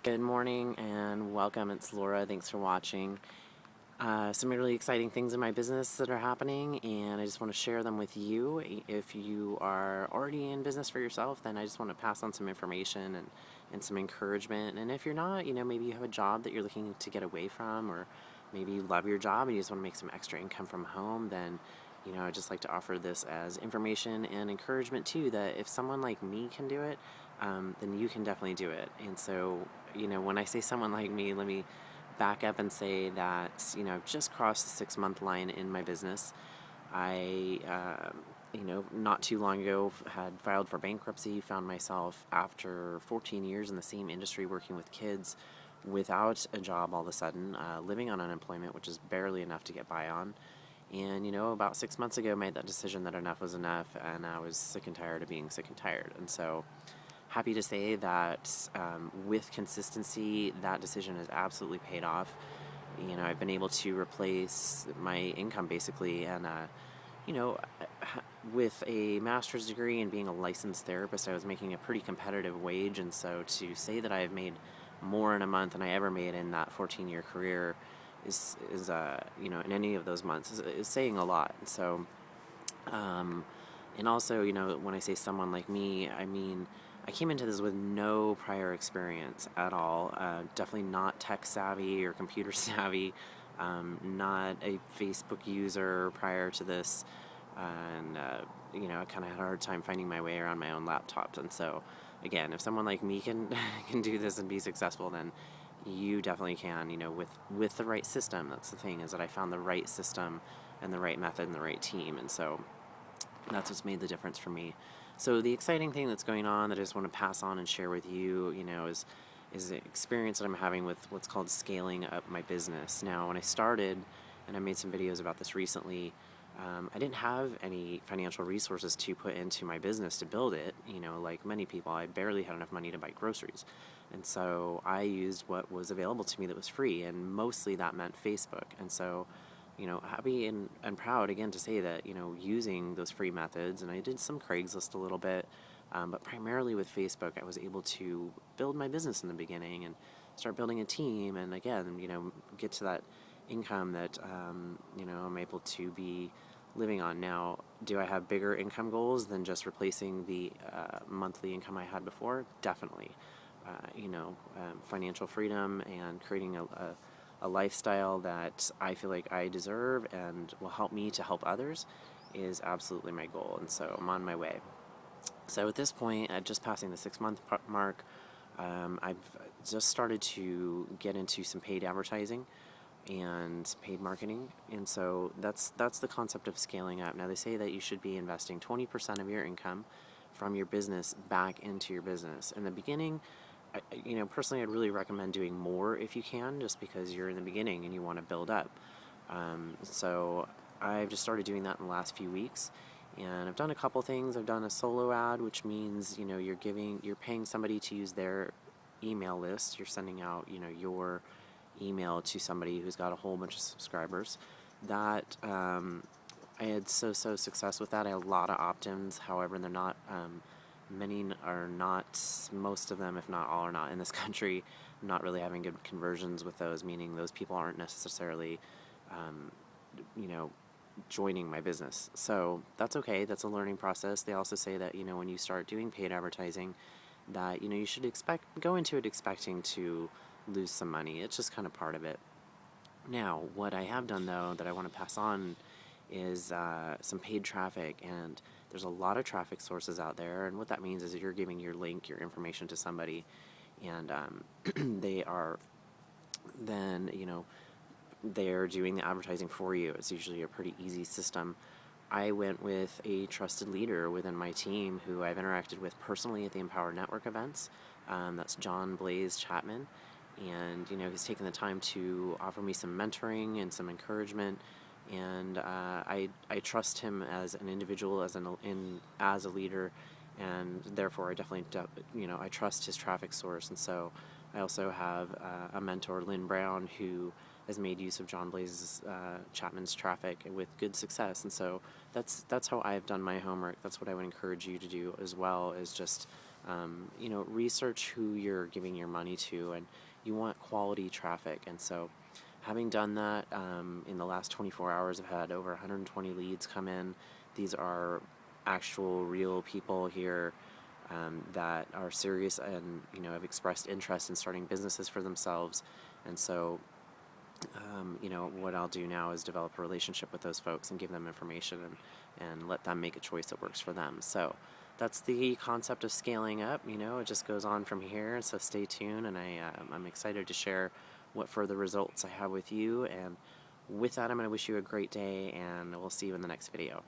Good morning and welcome. It's Laura. Thanks for watching. Some really exciting things in my business that are happening, and I just want to share them with you. If you are already in business for yourself, then I just want to pass on some information and some encouragement. And if you're not, maybe you have a job that you're looking to get away from, or maybe you love your job and you just want to make some extra income from home, then I'd just like to offer this as information and encouragement too, that if someone like me can do it, then you can definitely do it. And so, when I say someone like me, let me back up and say that, I've just crossed the 6 month line in my business. I, not too long ago had filed for bankruptcy, found myself after 14 years in the same industry working with kids without a job all of a sudden, living on unemployment, which is barely enough to get by on. And, about 6 months ago, made that decision that enough was enough, and I was sick and tired of being sick and tired. And so, happy to say that with consistency, that decision has absolutely paid off. I've been able to replace my income basically, and you know, with a master's degree and being a licensed therapist, I was making a pretty competitive wage, and so to say that I have made more in a month than I ever made in that 14-year career is in any of those months is saying a lot. So, and also, when I say someone like me, I mean I came into this with no prior experience at all. Definitely not tech savvy or computer savvy. Not a Facebook user prior to this, and I kind of had a hard time finding my way around my own laptop. And so, again, if someone like me can can do this and be successful, then you definitely can. With the right system. That's the thing, is that I found the right system and the right method and the right team, and so that's what's made the difference for me. So the exciting thing that's going on that I just want to pass on and share with you, is the experience that I'm having with what's called scaling up my business. Now, when I started, and I made some videos about this recently, I didn't have any financial resources to put into my business to build it. Like many people, I barely had enough money to buy groceries. And so I used what was available to me that was free, and mostly that meant Facebook. And so happy and proud again to say that, using those free methods, and I did some Craigslist a little bit, but primarily with Facebook, I was able to build my business in the beginning and start building a team, and again, get to that income that, I'm able to be living on. Now, do I have bigger income goals than just replacing the monthly income I had before? Definitely. Financial freedom and creating a lifestyle that I feel like I deserve and will help me to help others is absolutely my goal. And so I'm on my way. So at this point, at just passing the 6 month mark, I've just started to get into some paid advertising and paid marketing. And so that's the concept of scaling up. Now, they say that you should be investing 20% of your income from your business back into your business. In the beginning, personally, I'd really recommend doing more if you can, just because you're in the beginning and you want to build up. So I've just started doing that in the last few weeks, and I've done a couple things. I've done a solo ad, which means you're paying somebody to use their email list. You're sending out your email to somebody who's got a whole bunch of subscribers. That I had so success with that. I had a lot of opt-ins. However, they're not. Many are not, most of them, if not all, are not in this country, not really having good conversions with those, meaning those people aren't necessarily, you know, joining my business. So that's okay. That's a learning process. They also say that, when you start doing paid advertising, that, you should go into it expecting to lose some money. It's just kind of part of it. Now, what I have done, though, that I want to pass on is some paid traffic, and there's a lot of traffic sources out there, and what that means is that you're giving your link, your information to somebody, and they are then, they're doing the advertising for you. It's usually a pretty easy system. I went with a trusted leader within my team who I've interacted with personally at the Empower Network events. That's John Blaze Chapman, and he's taken the time to offer me some mentoring and some encouragement, and I trust him as an individual, as a leader, and therefore I definitely I trust his traffic source. And so I also have a mentor, Lynn Brown, who has made use of John Blaze's Chapman's traffic with good success. And so that's how I've done my homework. That's what I would encourage you to do as well, is just research who you're giving your money to, and you want quality traffic. And so, having done that, in the last 24 hours, I've had over 120 leads come in. These are actual, real people here that are serious and have expressed interest in starting businesses for themselves. And so, what I'll do now is develop a relationship with those folks and give them information and let them make a choice that works for them. So that's the concept of scaling up. It just goes on from here. So stay tuned, and I'm excited to share what further results I have with you. And with that, I'm going to wish you a great day, and we'll see you in the next video.